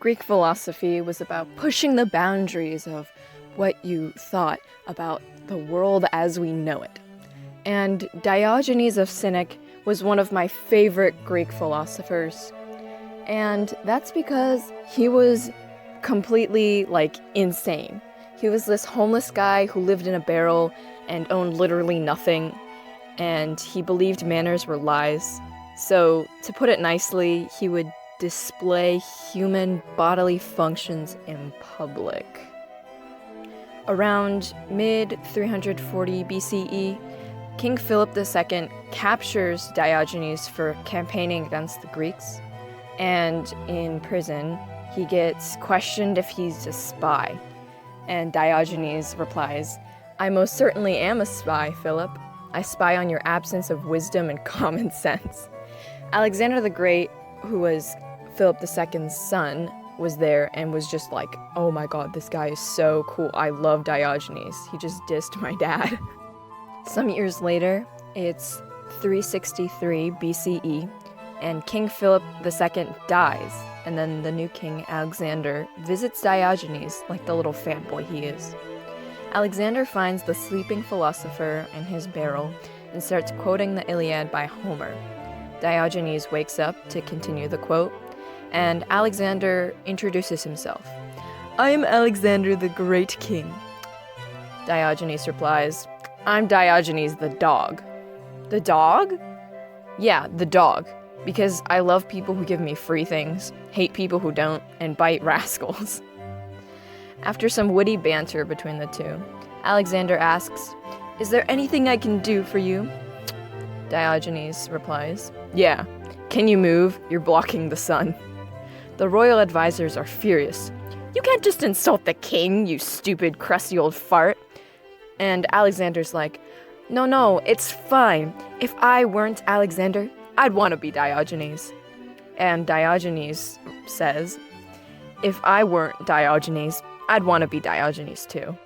Greek philosophy was about pushing the boundaries of what you thought about the world as we know it. And Diogenes of Cynic was one of my favorite Greek philosophers. And that's because he was completely, insane. He was this homeless guy who lived in a barrel and owned literally nothing, and he believed manners were lies. So, to put it nicely, he would display human bodily functions in public. Around mid-340 BCE, King Philip II captures Diogenes for campaigning against the Greeks, and in prison, he gets questioned if he's a spy. And Diogenes replies, "I most certainly am a spy, Philip. I spy on your absence of wisdom and common sense." Alexander the Great, who was Philip II's son, was there and was just like, "Oh my god, this guy is so cool. I love Diogenes. He just dissed my dad." Some years later, it's 363 BCE, and King Philip II dies, and then the new king, Alexander, visits Diogenes like the little fanboy he is. Alexander finds the sleeping philosopher in his barrel and starts quoting the Iliad by Homer. Diogenes wakes up to continue the quote, and Alexander introduces himself. "I am Alexander the Great King." Diogenes replies, "I'm Diogenes the dog." "The dog?" "Yeah, the dog. Because I love people who give me free things, hate people who don't, and bite rascals." After some witty banter between the two, Alexander asks, "Is there anything I can do for you?" Diogenes replies, "Yeah. Can you move? You're blocking the sun." The royal advisors are furious. "You can't just insult the king, you stupid, crusty old fart." And Alexander's like, No, it's fine. If I weren't Alexander, I'd want to be Diogenes." And Diogenes says, "If I weren't Diogenes, I'd want to be Diogenes too."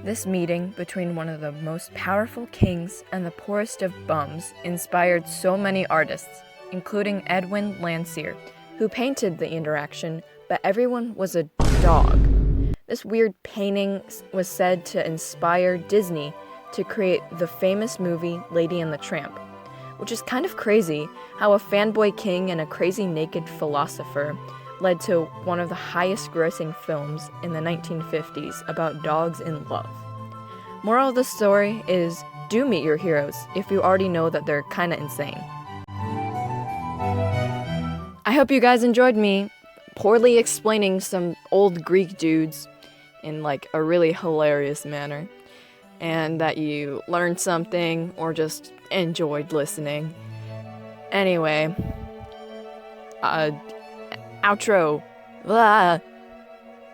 This meeting between one of the most powerful kings and the poorest of bums inspired so many artists, including Edwin Landseer, who painted the interaction, but everyone was a dog. This weird painting was said to inspire Disney to create the famous movie Lady and the Tramp, which is kind of crazy how a fanboy king and a crazy naked philosopher led to one of the highest grossing films in the 1950s about dogs in love. Moral of the story is, do meet your heroes if you already know that they're kinda insane. I hope you guys enjoyed me poorly explaining some old Greek dudes in a really hilarious manner, and that you learned something or just enjoyed listening. Anyway, outro.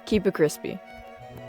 Keep it crispy.